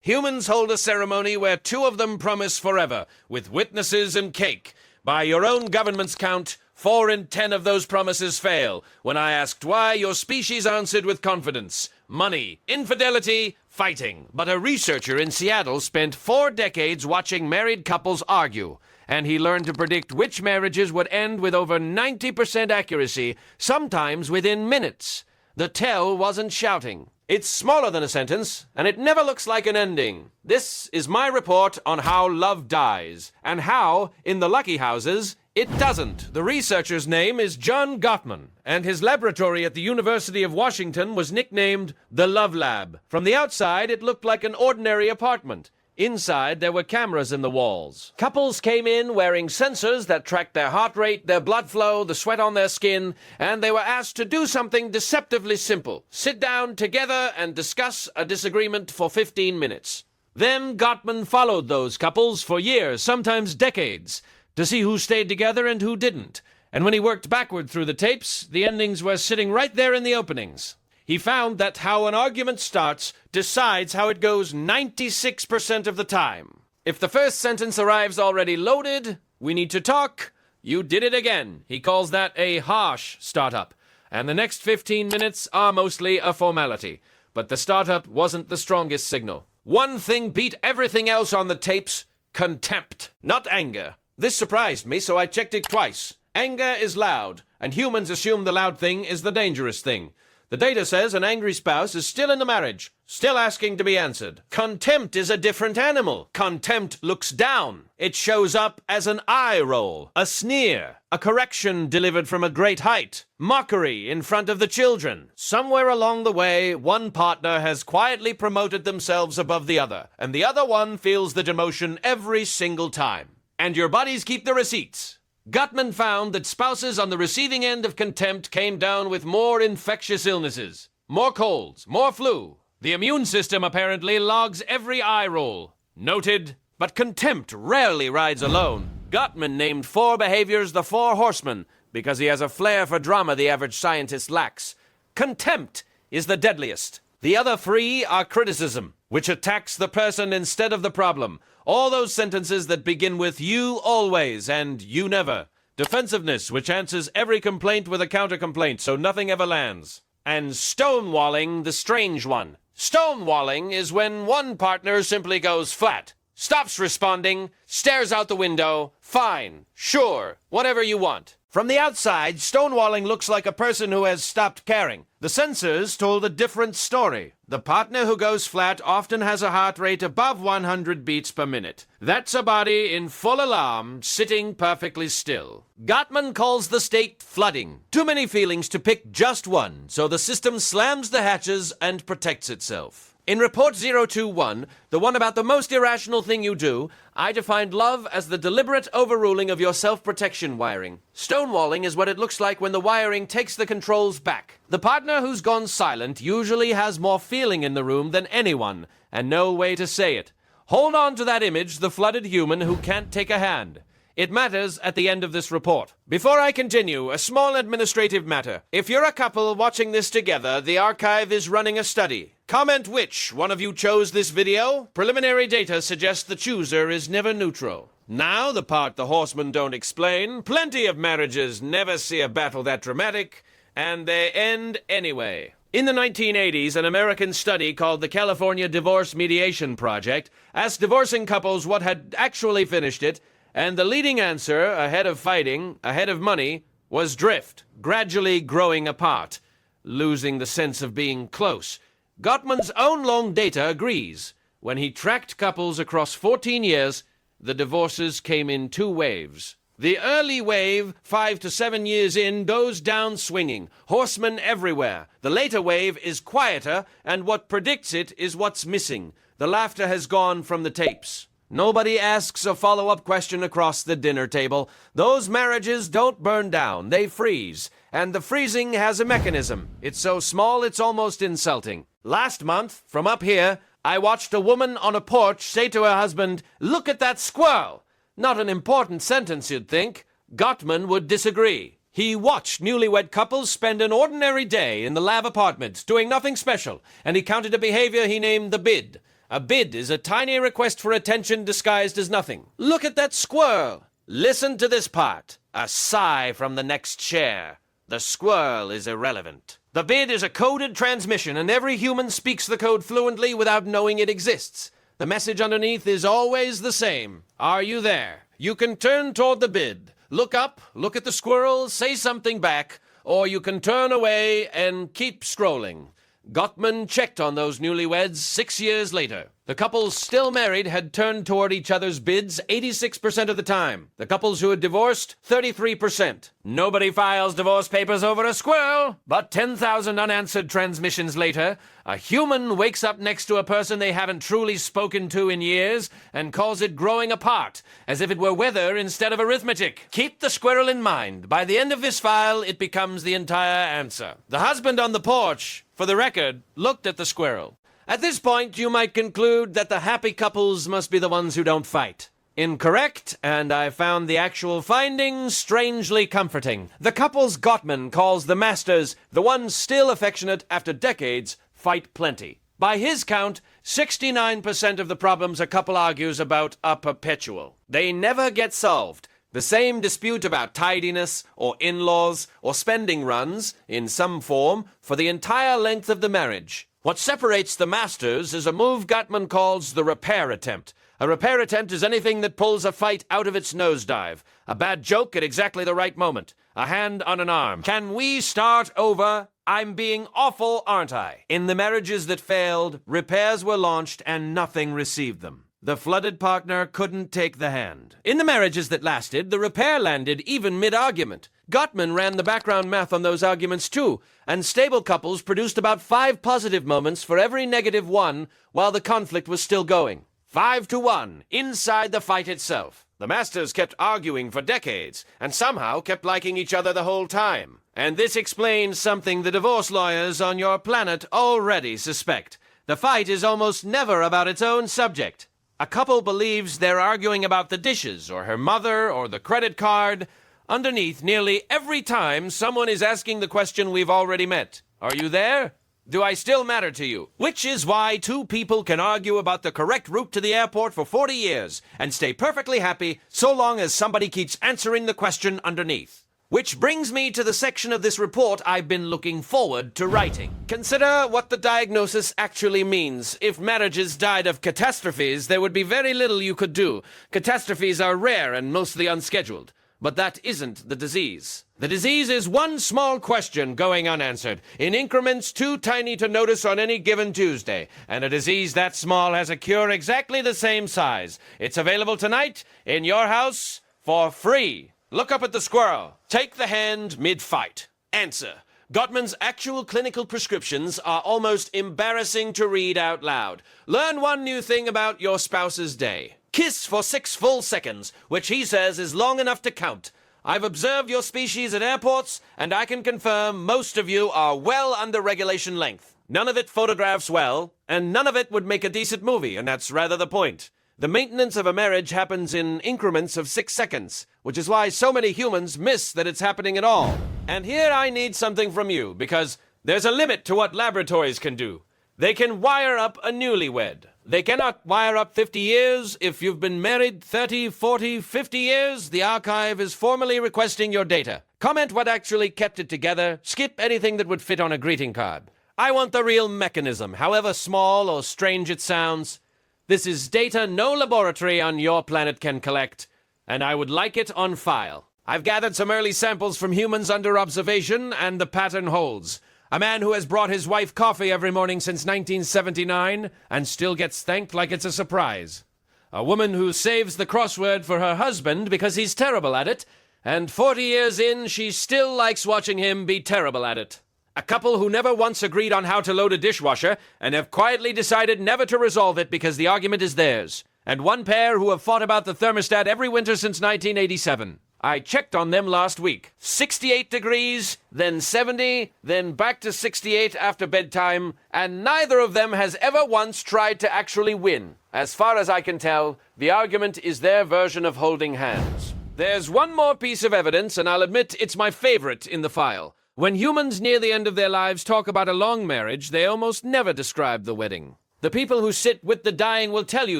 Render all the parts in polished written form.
Humans hold a ceremony where two of them promise forever, with witnesses and cake. By your own government's count, 4 in 10 of those promises fail. When I asked why, your species answered with confidence. Money, infidelity, fighting. But a researcher in Seattle spent 4 decades watching married couples argue, and he learned to predict which marriages would end with over 90% accuracy, sometimes within minutes. The tell wasn't shouting. It's smaller than a sentence, and it never looks like an ending. This is my report on how love dies, and how, in the lucky houses, it doesn't. The researcher's name is John Gottman, and his laboratory at the University of Washington was nicknamed the Love Lab. From the outside, it looked like an ordinary apartment. Inside, there were cameras in the walls. Couples came in wearing sensors that tracked their heart rate, their blood flow, the sweat on their skin, and they were asked to do something deceptively simple. Sit down together and discuss a disagreement for 15 minutes. Then Gottman followed those couples for years, sometimes decades, to see who stayed together and who didn't. And when he worked backward through the tapes, the endings were sitting right there in the openings. He found that how an argument starts decides how it goes 96% of the time. If the first sentence arrives already loaded, we need to talk, you did it again. He calls that a harsh startup. And the next 15 minutes are mostly a formality. But the startup wasn't the strongest signal. One thing beat everything else on the tapes: contempt, not anger. This surprised me, so I checked it twice. Anger is loud, and humans assume the loud thing is the dangerous thing. The data says an angry spouse is still in the marriage, still asking to be answered. Contempt is a different animal. Contempt looks down. It shows up as an eye roll, a sneer, a correction delivered from a great height, mockery in front of the children. Somewhere along the way, one partner has quietly promoted themselves above the other, and the other one feels the demotion every single time. And your buddies keep the receipts. Gottman found that spouses on the receiving end of contempt came down with more infectious illnesses, more colds, more flu. The immune system apparently logs every eye roll. Noted. But contempt rarely rides alone. Gottman named 4 behaviors the Four Horsemen because he has a flair for drama the average scientist lacks. Contempt is the deadliest. The other 3 are criticism, which attacks the person instead of the problem. All those sentences that begin with you always and you never. Defensiveness, which answers every complaint with a counter-complaint, so nothing ever lands. And stonewalling, the strange one. Stonewalling is when one partner simply goes flat, stops responding, stares out the window, fine, sure, whatever you want. From the outside, stonewalling looks like a person who has stopped caring. The sensors told a different story. The partner who goes flat often has a heart rate above 100 beats per minute. That's a body in full alarm, sitting perfectly still. Gottman calls the state flooding. Too many feelings to pick just one, so the system slams the hatches and protects itself. In Report 021, the one about the most irrational thing you do, I defined love as the deliberate overruling of your self-protection wiring. Stonewalling is what it looks like when the wiring takes the controls back. The partner who's gone silent usually has more feeling in the room than anyone, and no way to say it. Hold on to that image, the flooded human who can't take a hand. It matters at the end of this report. Before I continue, a small administrative matter. If you're a couple watching this together, the archive is running a study. Comment which one of you chose this video. Preliminary data suggests the chooser is never neutral. Now, the part the horsemen don't explain. Plenty of marriages never see a battle that dramatic, and they end anyway. In the 1980s, an American study called the California Divorce Mediation Project asked divorcing couples what had actually finished it, and the leading answer, ahead of fighting, ahead of money, was drift, gradually growing apart, losing the sense of being close. Gottman's own long data agrees. When he tracked couples across 14 years, the divorces came in 2 waves. The early wave, 5 to 7 years in, goes down swinging, horsemen everywhere. The later wave is quieter, and what predicts it is what's missing. The laughter has gone from the tapes. Nobody asks a follow-up question across the dinner table. Those marriages don't burn down, they freeze. And the freezing has a mechanism. It's so small it's almost insulting. Last month, from up here, I watched a woman on a porch say to her husband, "Look at that squirrel." Not an important sentence, you'd think. Gottman would disagree. He watched newlywed couples spend an ordinary day in the Lav apartment, doing nothing special, and he counted a behavior he named the bid. A bid is a tiny request for attention disguised as nothing. Look at that squirrel. Listen to this part. A sigh from the next chair. The squirrel is irrelevant. The bid is a coded transmission, and every human speaks the code fluently without knowing it exists. The message underneath is always the same. Are you there? You can turn toward the bid. Look up, look at the squirrel, say something back, or you can turn away and keep scrolling. Gottman checked on those newlyweds 6 years later. The couples still married had turned toward each other's bids 86% of the time. The couples who had divorced, 33%. Nobody files divorce papers over a squirrel. But 10,000 unanswered transmissions later, a human wakes up next to a person they haven't truly spoken to in years and calls it growing apart, as if it were weather instead of arithmetic. Keep the squirrel in mind. By the end of this file, it becomes the entire answer. The husband on the porch, for the record, looked at the squirrel. At this point, you might conclude that the happy couples must be the ones who don't fight. Incorrect, and I found the actual findings strangely comforting. The couples Gottman calls the masters, the ones still affectionate after decades, fight plenty. By his count, 69% of the problems a couple argues about are perpetual. They never get solved. The same dispute about tidiness, or in-laws, or spending runs, in some form, for the entire length of the marriage. What separates the masters is a move Gottman calls the repair attempt. A repair attempt is anything that pulls a fight out of its nosedive. A bad joke at exactly the right moment. A hand on an arm. Can we start over? I'm being awful, aren't I? In the marriages that failed, repairs were launched and nothing received them. The flooded partner couldn't take the hand. In the marriages that lasted, the repair landed even mid-argument. Gottman ran the background math on those arguments too, and stable couples produced about 5 positive moments for every negative one while the conflict was still going. 5-1, inside the fight itself. The masters kept arguing for decades, and somehow kept liking each other the whole time. And this explains something the divorce lawyers on your planet already suspect. The fight is almost never about its own subject. A couple believes they're arguing about the dishes, or her mother, or the credit card. Underneath, nearly every time, someone is asking the question we've already met. Are you there? Do I still matter to you? Which is why two people can argue about the correct route to the airport for 40 years and stay perfectly happy so long as somebody keeps answering the question underneath. Which brings me to the section of this report I've been looking forward to writing. Consider what the diagnosis actually means. If marriages died of catastrophes, there would be very little you could do. Catastrophes are rare and mostly unscheduled. But that isn't the disease. The disease is one small question going unanswered, in increments too tiny to notice on any given Tuesday. And a disease that small has a cure exactly the same size. It's available tonight in your house for free. Look up at the squirrel. Take the hand mid-fight. Answer. Gottman's actual clinical prescriptions are almost embarrassing to read out loud. Learn one new thing about your spouse's day. Kiss for 6 full seconds, which he says is long enough to count. I've observed your species at airports, and I can confirm most of you are well under regulation length. None of it photographs well, and none of it would make a decent movie, and that's rather the point. The maintenance of a marriage happens in increments of 6 seconds, which is why so many humans miss that it's happening at all. And here I need something from you, because there's a limit to what laboratories can do. They can wire up a newlywed. They cannot wire up 50 years. If you've been married 30, 40, 50 years, the archive is formally requesting your data. Comment what actually kept it together. Skip anything that would fit on a greeting card. I want the real mechanism, however small or strange it sounds. This is data no laboratory on your planet can collect, and I would like it on file. I've gathered some early samples from humans under observation, and the pattern holds. A man who has brought his wife coffee every morning since 1979 and still gets thanked like it's a surprise. A woman who saves the crossword for her husband because he's terrible at it, and 40 years in, she still likes watching him be terrible at it. A couple who never once agreed on how to load a dishwasher and have quietly decided never to resolve it because the argument is theirs. And one pair who have fought about the thermostat every winter since 1987. I checked on them last week. 68 degrees, then 70, then back to 68 after bedtime, and neither of them has ever once tried to actually win. As far as I can tell, the argument is their version of holding hands. There's one more piece of evidence, and I'll admit it's my favorite in the file. When humans near the end of their lives talk about a long marriage, they almost never describe the wedding. The people who sit with the dying will tell you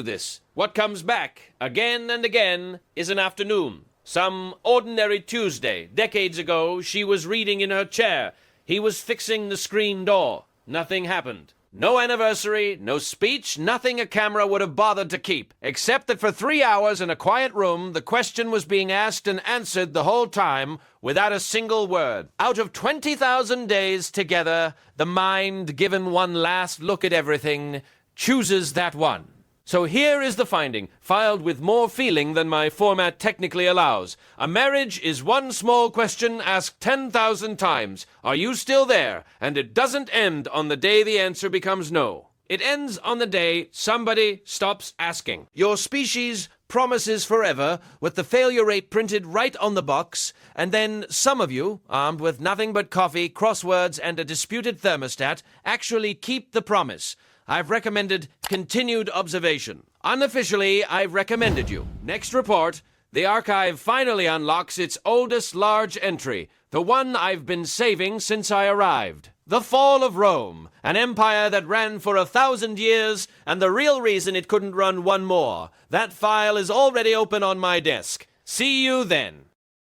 this. What comes back again and again is an afternoon. Some ordinary Tuesday, decades ago, she was reading in her chair. He was fixing the screen door. Nothing happened. No anniversary, no speech, nothing a camera would have bothered to keep, except that for 3 hours in a quiet room, the question was being asked and answered the whole time without a single word. Out of 20,000 days together, the mind, given one last look at everything, chooses that one. So here is the finding, filed with more feeling than my format technically allows. A marriage is one small question asked 10,000 times. Are you still there? And it doesn't end on the day the answer becomes no. It ends on the day somebody stops asking. Your species promises forever, with the failure rate printed right on the box, and then some of you, armed with nothing but coffee, crosswords, and a disputed thermostat, actually keep the promise. I've recommended continued observation. Unofficially, I've recommended you. Next report, the archive finally unlocks its oldest large entry, the one I've been saving since I arrived. The Fall of Rome, an empire that ran for 1,000 years, and the real reason it couldn't run one more. That file is already open on my desk. See you then.